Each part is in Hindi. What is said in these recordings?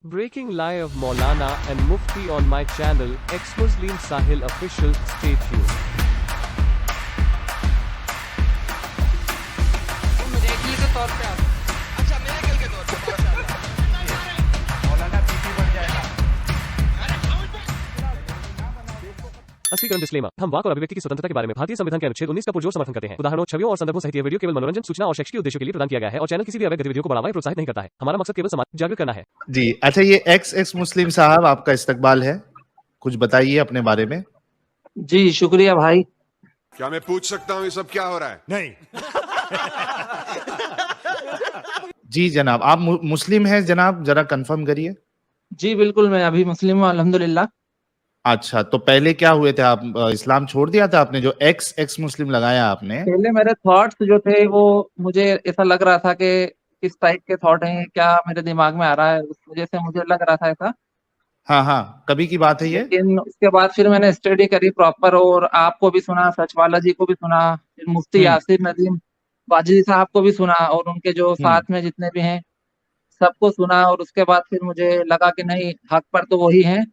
Breaking lie of Maulana and Mufti on my channel, Ex-Muslim Sahil Official, stay tuned. Miracle के तौर पे आप अच्छा मिरेकल के तौर पे माशाल्लाह मौलाना बीपी बढ़ जाएगा। अस्वीकरण डिस्क्लेमर। हम वाक और अभिव्यक्ति की स्वतंत्रता के बारे में भारतीय संविधान के अनुच्छेद 19 का पुरजोर समर्थन करते हैं। उदाहरणों, छवियों और संदर्भों सहित यह वीडियो केवल मनोरंजन, सूचना और शैक्षिक उद्देश्यों के लिए प्रदान किया गया है और चैनल किसी भी अवैध गतिविधियों को बढ़ावा या प्रोत्साहित नहीं करता है। हमारा मकसद केवल समाज जागरूक करना है। जी अच्छा, ये एक्स मुस्लिम साहब आपका इस्तकबाल है, कुछ बताइए अपने बारे में। जी शुक्रिया भाई। क्या मैं पूछ सकता हूँ ये सब क्या हो रहा है? नहीं। जी जनाब, आप मुस्लिम हैं जनाब, जरा कंफर्म करिए। जी बिल्कुल, मैं अभी मुस्लिम हूँ अल्हम्दुलिल्लाह। अच्छा, तो पहले क्या हुए थे आप? इस्लाम छोड़ दिया था आपने, जो एक्स मुस्लिम लगाया आपने? पहले मेरे थॉट्स जो थे वो मुझे ऐसा लग रहा था कि किस टाइप के थॉट हैं, क्या मेरे दिमाग में आ रहा है, उस वजह से मुझे लग रहा था ऐसा। हाँ हाँ, कभी की बात है ये? लेकिन उसके बाद फिर मैंने स्टडी करी प्रॉपर, और आपको भी सुना, सचवाला जी को भी सुना, फिर मुफ्ती यासिर नदीम वाजिदी साहब को भी सुना, और उनके जो साथ में जितने भी हैं सबको सुना, और उसके बाद फिर मुझे लगा कि नहीं, हक पर तो वही हैं।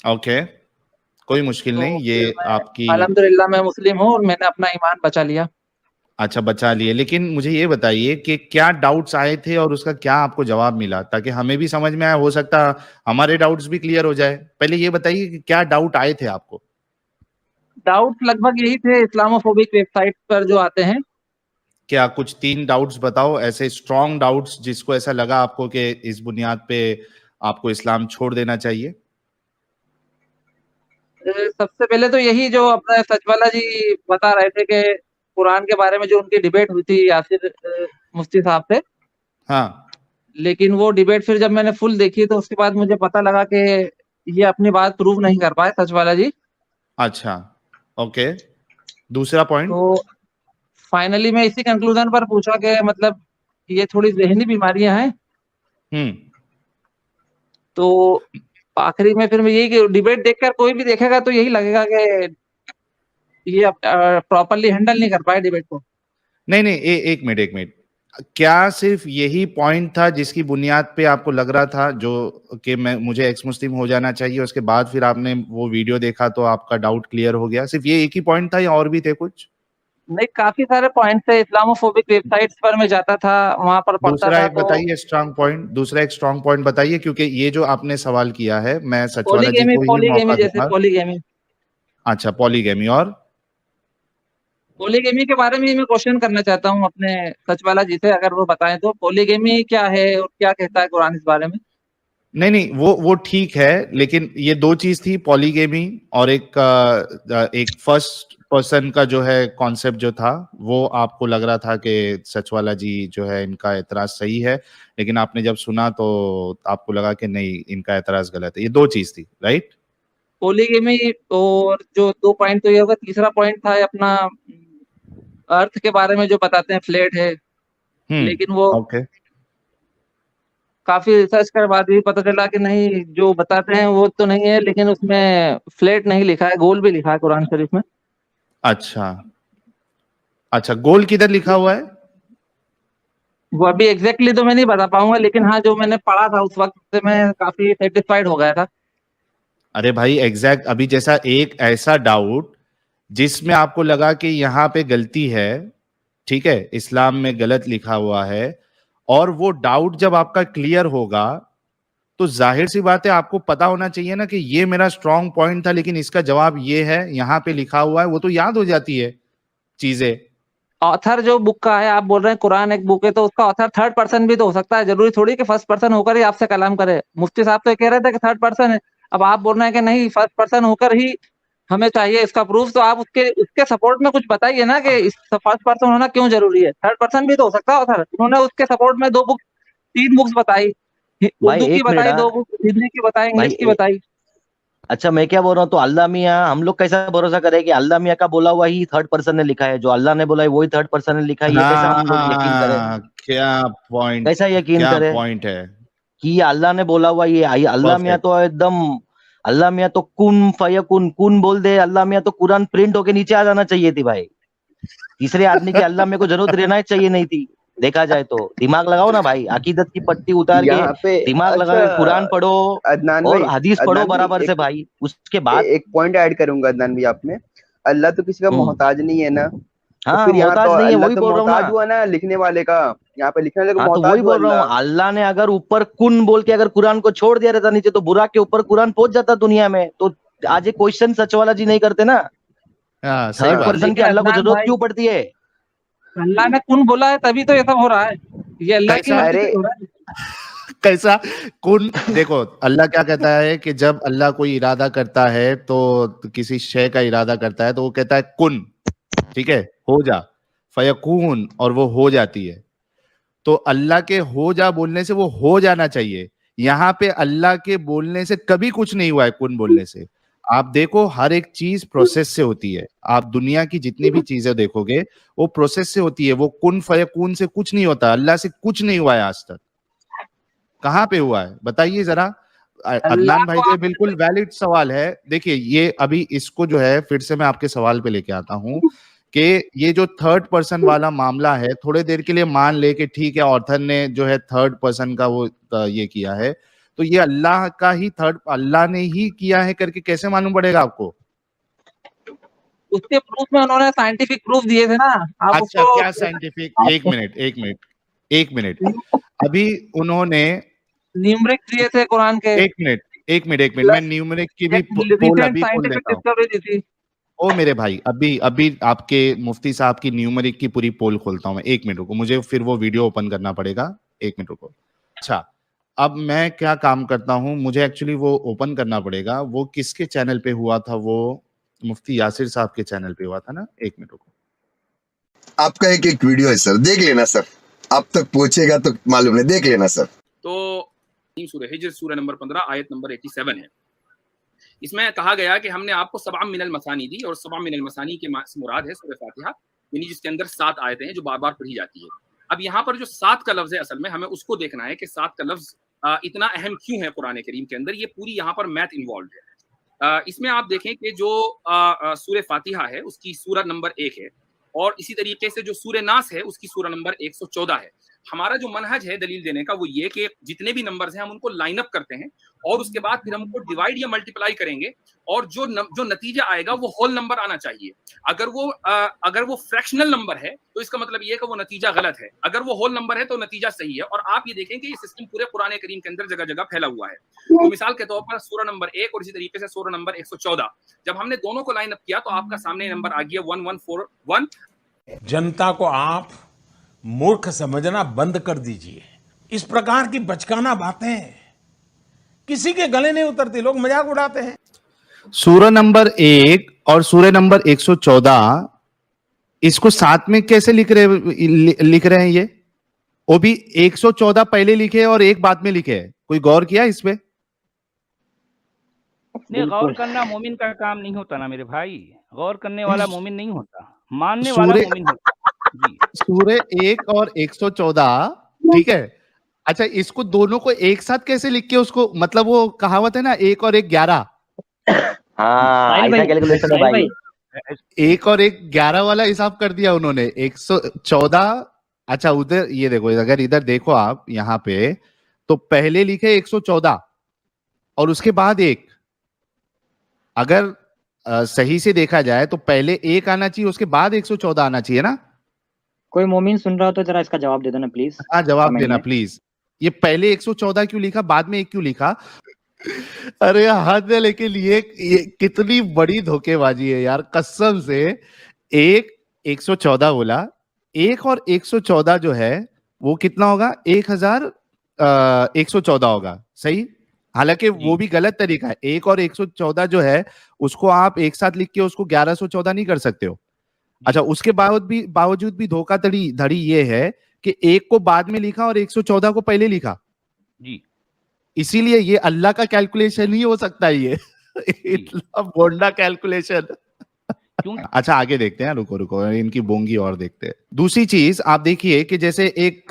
ओके, कोई मुश्किल तो नहीं, ये आपकी अल्हम्दुलिल्लाह मैं मुस्लिम हूँ और मैंने अपना ईमान बचा लिया। अच्छा बचा लिए। लेकिन मुझे ये बताइए कि क्या डाउट्स आए थे और उसका क्या आपको जवाब मिला, ताकि हमें भी समझ में आए, हो सकता हमारे डाउट्स भी क्लियर हो जाए। पहले ये बताइए कि क्या डाउट आए थे आपको? डाउट लगभग यही थे, इस्लामोफोबिक वेबसाइट पर जो आते हैं। क्या कुछ 3 डाउट्स बताओ, ऐसे स्ट्रॉन्ग डाउट्स जिसको ऐसा लगा आपको कि इस बुनियाद पे आपको इस्लाम छोड़ देना चाहिए। सबसे पहले तो यही जो अपना सचवाला जी बता रहे थे कि कुरान के बारे में जो उनकी डिबेट हुई थी यासिर मुफ्ती साहब से। हाँ, लेकिन वो डिबेट फिर जब मैंने फुल देखी तो उसके बाद मुझे पता लगा कि ये अपनी बात प्रूव नहीं कर पाए सचवाला जी। अच्छा ओके, दूसरा पॉइंट? तो फाइनली मैं इसी कंक्लूजन पर पूछा कि मतलब ये थोड़ी जहनी बीमारियां हैं। तो आखिरी में फिर मैं यही डिबेट देखकर कोई भी देखेगा तो यही लगेगा कि ये प्रॉपरली हैंडल नहीं कर पाए डिबेट को। नहीं नहीं, एक मिनट, क्या सिर्फ यही पॉइंट था जिसकी बुनियाद पे आपको लग रहा था जो कि मुझे एक्स मुस्लिम हो जाना चाहिए, उसके बाद फिर आपने वो वीडियो देखा तो आपका डाउट क्लियर हो गया? सिर्फ ये एक ही पॉइंट था या और भी थे कुछ? नहीं, काफी सारे पॉइंट थे। इस्लामोफोबिक वेबसाइट्स पर मैं जाता था, वहां पर पढ़ता दूसरा था। एक बताइए स्ट्रांग पॉइंट, दूसरा एक स्ट्रांग पॉइंट बताइए, क्योंकि ये जो आपने सवाल किया है मैं सचवाला जी को ही मौका जैसे दूंगा। पॉलीगेमी। अच्छा, पॉलीगेमी। और पॉलीगेमी के बारे में मैं क्वेश्चन करना चाहता हूँ अपने सचवाला जी से, अगर वो बताएं तो पॉलीगेमी क्या है और क्या कहता है कुरान इस बारे में। नहीं वो ठीक है, लेकिन ये 2 चीज थी, पॉलीगेमी और एक फर्स्ट पर्सन का जो है कॉन्सेप्ट जो था, वो आपको लग रहा था कि सचवाला जी जो है इनका एतराज सही है, लेकिन आपने जब सुना तो आपको लगा कि नहीं, इनका एतराज गलत है। ये 2 चीज थी, राइट? पॉलीगेमी, और जो 2 पॉइंट तो ये होगा। तीसरा पॉइंट था अपना अर्थ के बारे में जो बताते हैं फ्लैट है, लेकिन वो ओके। काफी रिसर्च के बाद भी पता चला कि नहीं, जो बताते हैं वो तो नहीं है, लेकिन उसमें फ्लैट नहीं लिखा है, गोल भी लिखा है कुरान शरीफ में। अच्छा, गोल किधर लिखा हुआ है? वो अभी एग्जैक्टली तो मैं नहीं बता पाऊंगा, लेकिन हाँ, जो मैंने पढ़ा था उस वक्त से मैं काफी सेटिस्फाइड हो गया था। अरे भाई, एग्जैक्ट अभी जैसा एक ऐसा डाउट जिसमें आपको लगा कि यहाँ पे गलती है, ठीक है, इस्लाम में गलत लिखा हुआ है, और वो डाउट जब आपका क्लियर होगा तो जाहिर सी बात है आपको पता होना चाहिए ना कि ये मेरा स्ट्रॉन्ग पॉइंट था, लेकिन इसका जवाब ये है, यहाँ पे लिखा हुआ है, वो तो याद हो जाती है चीजें। ऑथर जो बुक का है, आप बोल रहे हैं कुरान एक बुक है, तो उसका ऑथर थर्ड पर्सन भी तो हो सकता है। जरूरी थोड़ी कि फर्स्ट पर्सन होकर ही आपसे कलाम करे। मुफ्ती साहब तो कह रहे थे कि थर्ड पर्सन है, अब आप बोल रहे हैं कि नहीं, फर्स्ट पर्सन होकर ही हमें चाहिए इसका प्रूफ। तो आप उसके सपोर्ट में कुछ बताइए ना कि इस फर्स्ट पर्सन होना क्यों जरूरी है। थर्ड पर्सन भी तो हो सकता है ऑथर। उन्होंने उसके सपोर्ट में 3 बुक्स बताई, उर्दू की बताई 2 बुक, हिंदी की बताई, इंग्लिश की बताई। अच्छा, मैं क्या बोल रहा हूँ, तो अल्लाह मियाँ, हम लोग कैसा भरोसा करें कि अल्लाह मियाँ का बोला हुआ ही थर्ड पर्सन ने लिखा है, जो अल्लाह ने बोला है वही थर्ड पर्सन ने लिखा है, ये कैसा हम लोग यकीन करें? क्या पॉइंट, कैसा यकीन क्या करें पॉइंट है कि ये अल्लाह ने बोला हुआ, ये अल्लाह मियाँ तो एकदम, अल्लाह मियाँ तो कुन फयकुन कुन बोल दे, अल्लाह मियाँ तो कुरान प्रिंट होके नीचे आ जाना चाहिए थी भाई। तीसरे आदमी की अल्लाह मियाँ को जरूरत रहना चाहिए नहीं थी। देखा जाए तो दिमाग लगाओ ना भाई, अकीदत की पट्टी उतार यहाँ के पे दिमाग लगा के कुरान पढ़ो अदनान और भाई, हदीस पढ़ो अदनान भाई, बराबर से भाई, उसके बाद एक पॉइंट ऐड करूंगा अदनान भाई आप में। अल्लाह तो किसी का मोहताज नहीं है ना, तो हाँ फिर यहाँ तो मोहताज नहीं है, अल्लाह वही तो बोल रहा हूँ मोहताज ना। हुआ ना लिखने वाले का, यहाँ पे लिखने वाले को हाँ तो मोहताज वही हुआ बोल रहा हूँ, अल्लाह। अल्लाह ने अगर ऊपर कुन बोल के अगर कुरान को छोड़ दिया रहता नीचे, तो बुरा के ऊपर कुरान पहुंच जाता दुनिया में। तो आज ये क्वेश्चन सच वाला जी नहीं करते ना, हाँ सही थर्ड बात। पर्सन की लेकिन अल्लाह को अदनान जरूरत भाई, क्यों पड़ती है? अल्लाह ने कुन बोला है तभी तो ये सब हो रहा है, ये अल्लाह की कैसा? मर्जी अरे से हो रहा है। कैसा? कुन देखो, अल्लाह क्या कहता है कि जब अल्लाह कोई इरादा करता है तो किसी शय का इरादा करता है तो वो कहता है कुन, ठीक है, हो जा, फयकून, और वो हो जाती है। तो अल्लाह के हो जा बोलने से वो हो जाना चाहिए। यहाँ पे अल्लाह के बोलने से कभी कुछ नहीं हुआ है, कुन बोलने से। आप देखो हर एक चीज प्रोसेस से होती है। आप दुनिया की जितनी भी चीजें देखोगे वो प्रोसेस से होती है। वो कुन फयकून से कुछ नहीं होता। अल्लाह से कुछ नहीं हुआ है आज तक। कहाँ पे हुआ है बताइए जरा। अल्लाह अदनान भाई को का आप बिल्कुल वैलिड सवाल है। देखिए ये अभी इसको जो है फिर से मैं आपके सवाल पे लेके आता हूँ कि ये जो थर्ड पर्सन वाला मामला है, थोड़े देर के लिए मान ले कि ठीक है ऑथर ने जो है थर्ड पर्सन का वो ये किया है, तो ये अल्लाह का ही अल्लाह ने ही किया है करके कैसे मालूम पड़ेगा आपको? उसके प्रूफ में उन्होंने साइंटिफिक प्रूफ दिए थे ना, आप अच्छा उसको क्या साइंटिफिक? एक मिनट अभी उन्होंने न्यूमरिक दिए थे कुरान के, एक मिनट मैं प्लस न्यूमेरिक की भी एक पोल रिसेंट अभी खोल साइंटिफिक देता हूँ। डिस्कवरी दी थी। ओ मेरे भाई, अभी आपके मुफ्ती साहब की न्यूमेरिक की पूरी पोल खोलता हूँ मैं। एक मिनट रुको, मुझे फिर वो वीडियो ओपन करना पड़ेगा। एक मिनट रुको। अच्छा, अब मैं क्या काम करता हूँ, मुझे एक्चुअली वो ओपन करना पड़ेगा। वो किसके चैनल पे हुआ था? वो मुफ्ती यासिर साहब के चैनल पे हुआ था ना। एक मिनट रुको। आपका एक वीडियो है सर, देख लेना सर, अब तक पूछेगा तो मालूम नहीं, देख लेना सर। तो सूरह हिज्र सूरह नंबर 15 आयत नंबर 87 है। इसमें कहा गया कि हमने आपको सबअ मिनल मसानी दी, और सबअ मिनल मसानी के मुराद है सूरह फातिहा, यानी जिसके अंदर 7 आयतें हैं जो बार बार पढ़ी जाती है। अब यहाँ पर जो 7 का लफ्ज है, असल में हमें उसको देखना है कि 7 का लफ्ज इतना अहम क्यों है कुरान करीम के अंदर। ये पूरी यहाँ पर मैथ इन्वॉल्व है। इसमें आप देखें कि जो सूरह फातिहा है उसकी सूरह नंबर 1 है, और इसी तरीके से जो सूरह नास है उसकी सूरह नंबर 114 है। हमारा जो मनहज है दलील देने का वो ये कि जितने भी नंबर्स हैं हम उनको लाइन अप करते हैं, और उसके बाद फिर हम उनको डिवाइड या मल्टीप्लाई करेंगे, और जो नतीजा आएगा वो होल नंबर आना चाहिए। अगर वो फ्रैक्शनल नंबर है तो इसका मतलब ये है कि वो नतीजा गलत है, अगर वो होल नंबर है तो नतीजा सही है। और आप ये देखें कि ये सिस्टम पूरे कुरान करीम के अंदर जगह जगह फैला हुआ है। तो मिसाल के तौर पर सूरह नंबर 1 और इसी तरीके से सूरह नंबर 114, जब हमने दोनों को लाइन अप किया तो आपका सामने नंबर आ गया 1141। जनता को आप मूर्ख समझना बंद कर दीजिए। इस प्रकार की बचकाना बातें किसी के गले नहीं उतरती, लोग मजाक उड़ाते हैं। सूरह नंबर 1 और सूरह नंबर 114 इसको साथ में कैसे लिख रहे हैं? ये वो भी 114 पहले लिखे और एक बाद में लिखे है। कोई गौर किया इस पे? नहीं, गौर करना मोमिन का काम नहीं होता ना मेरे भाई। गौर करने वाला मोमिन नहीं होता, मानने वाला मोमिन होता जी। सूरह 1 और 114, ठीक है। अच्छा, इसको दोनों को एक साथ कैसे लिख के उसको, मतलब वो कहावत है ना 1 और 1 11। हाँ ऐसा कैलकुलेशन है भाई। 1 और 1 11 वाला हिसाब कर दिया उन्होंने। 114। अच्छा उधर ये देखो, अगर इधर देखो आप यहाँ पे, तो पहले लिखे 114 और उसके बाद 1। अगर सही से देखा जाए तो पहले 1 आना चाहिए, उसके बाद 114 आना चाहिए ना। कोई मोमिन सुन रहा हो तो जरा इसका जवाब दे देना प्लीज। हाँ जवाब देना प्लीज। ये पहले 114 क्यों लिखा, बाद में 1 क्यों लिखा? अरे हद है, लेकिन ये कितनी बड़ी धोखेबाजी है यार, कसम से। 114 बोला, 1 और 114 जो है वो कितना होगा? 1114 होगा, सही। हालांकि वो भी गलत तरीका है। 1 और 114 जो है उसको आप एक साथ लिख के उसको 1114 नहीं कर सकते हो। अच्छा, उसके बावजूद भी धोखाधड़ी ये है कि 1 को बाद में लिखा और 114 को पहले लिखा जी। इसीलिए ये अल्लाह का कैलकुलेशन ही हो सकता है ये। इतना बोंडा कैलकुलेशन। अच्छा आगे देखते हैं, रुको इनकी बोंगी और देखते हैं। दूसरी चीज आप देखिए कि जैसे एक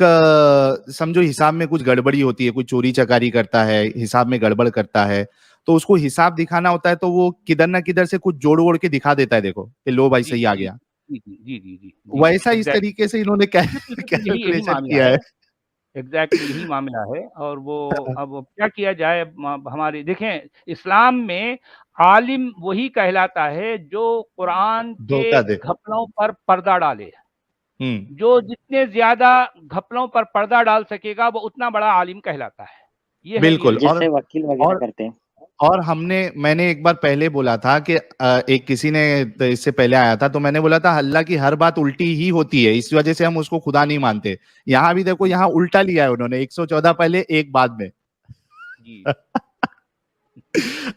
समझो हिसाब में कुछ गड़बड़ी होती है, कोई चोरी चकारी करता है, हिसाब में गड़बड़ करता है, तो उसको हिसाब दिखाना होता है तो वो किधर ना किधर से कुछ जोड़ वोड़ के दिखा देता है। देखो कि लो भाई सही आ गया। जी जी जी जी जी वैसा इस तरीके से इन्होंने यही कैलकुलेशन मामला किया है। एग्जैक्टली यही मामला है। और वो अब क्या किया जाए, हमारे देखें इस्लाम में आलिम वही कहलाता है जो कुरान के धोखा दे। घपलों पर पर्दा डाले। हम्म, जो जितने ज्यादा घपलों पर पर्दा डाल सकेगा वो उतना बड़ा आलिम कहलाता है। ये है बिल्कुल। रियल जैसे वकील वगैरह और करते हैं। और मैंने एक बार पहले बोला था कि एक किसी ने इससे पहले आया था तो मैंने बोला था अल्लाह की हर बात उल्टी ही होती है, इस वजह से हम उसको खुदा नहीं मानते। यहाँ भी देखो, यहाँ उल्टा लिया है उन्होंने, 114 पहले एक बाद में। जी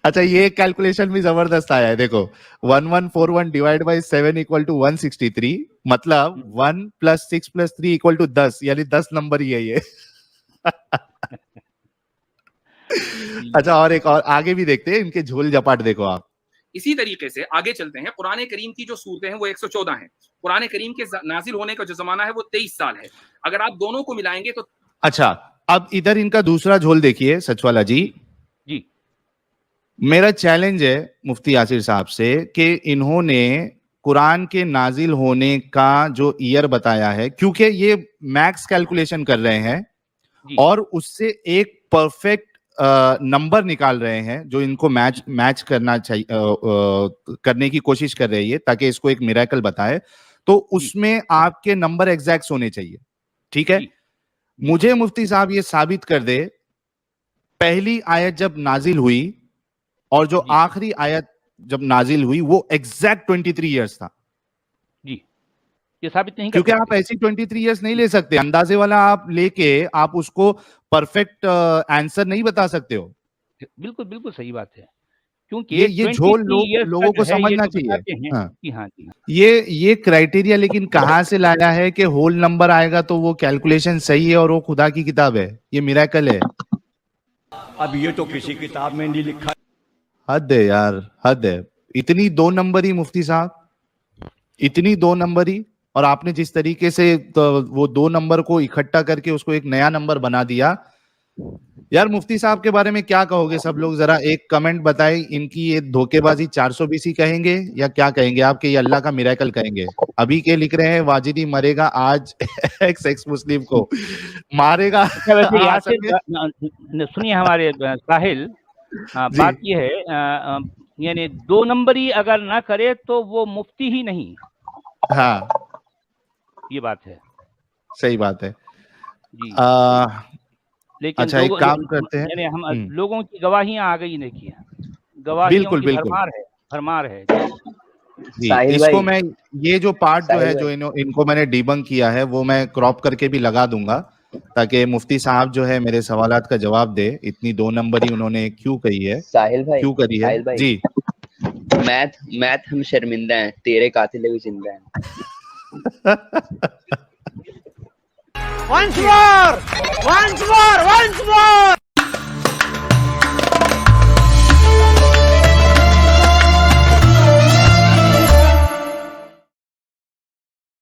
अच्छा, ये कैलकुलेशन भी जबरदस्त आया है, देखो 1141 डिवाइड बाई 7 इक्वल टू 163, मतलब 1 + 6 + 3 इक्वल टू 10, यानी 10 नंबर ही है ये। अच्छा, और एक और आगे भी देखते हैं, इनके झोल झपाट देखो आप। इसी तरीके से आगे चलते हैं। कुरान करीम की जो सूरतें हैं वो 114 हैं। कुरान करीम के नाजिल होने का जो जमाना है वो 23 साल है। अगर आप दोनों को मिलाएंगे तो अच्छा, अब इधर इनका दूसरा झोल देखिए सचवाला जी। जी मेरा चैलेंज है मुफ्ती यासिर साहब से कि इन्होंने कुरान के नाजिल होने का जो ईयर बताया है, क्योंकि ये मैक्स कैलकुलेशन कर रहे हैं और उससे एक परफेक्ट नंबर निकाल रहे हैं जो इनको मैच करना चाहिए, करने की कोशिश कर रही है ताकि इसको एक मिरेकल बताए। तो उसमें आपके नंबर एग्जैक्ट होने चाहिए, ठीक है। मुझे मुफ्ती साहब ये साबित कर दे, पहली आयत जब नाजिल हुई और जो आखिरी आयत जब नाजिल हुई वो एग्जैक्ट 23 इयर्स था। जी, ये साबित नहीं कर क्योंकि सकते। आप ऐसी 23 इयर्स नहीं ले सकते, अंदाजे वाला आप लेके आप उसको परफेक्ट आंसर नहीं बता सकते हो। बिल्कुल बिल्कुल सही बात है, क्योंकि ये झोल लोगों को समझना चाहिए। हाँ। कि हाँ जी ये क्राइटेरिया लेकिन कहाँ से लाया है कि होल नंबर आएगा तो वो कैलकुलेशन सही है और वो खुदा की किताब है, ये मिरेकल है। अब ये तो किसी किताब में नहीं लिखा। हद है यार, हद है। इतनी 2 नंबरी मुफ्ती साहब, इतनी 2 नंबरी, और आपने जिस तरीके से तो वो 2 नंबर को इकट्ठा करके उसको एक नया नंबर बना दिया। यार मुफ्ती साहब के बारे में क्या कहोगे सब लोग, जरा एक कमेंट बताएं। इनकी ये धोखेबाजी 420 कहेंगे या क्या कहेंगे आपके, ये अल्लाह का मिरेकल कहेंगे? अभी के लिख रहे हैं वाजिदी मरेगा आज एक्स मुस्लिम को मारेगा। सुनिए हमारे साहिल, बात ये है, यानी 2 नंबरी अगर ना करे तो वो मुफ्ती ही नहीं। हाँ, ये बात है, सही बात है जी। लेकिन अच्छा, एक काम करते हैं, यानी हम लोगों की गवाहियां आ गई, देखिए गवाहियों की भरमार है जी। इसको मैं ये जो पार्ट जो है जो इनको मैंने डिबंक किया है वो मैं क्रॉप करके भी लगा दूंगा ताकि मुफ्ती साहब जो है मेरे सवालात का जवाब दे। इतनी 2 नंबरी उन्होंने क्यों कही है, साहिल भाई क्यों करी है जी। मैथ हम शर्मिंदा हैं, तेरे कातिल भी जिंदा हैं। once more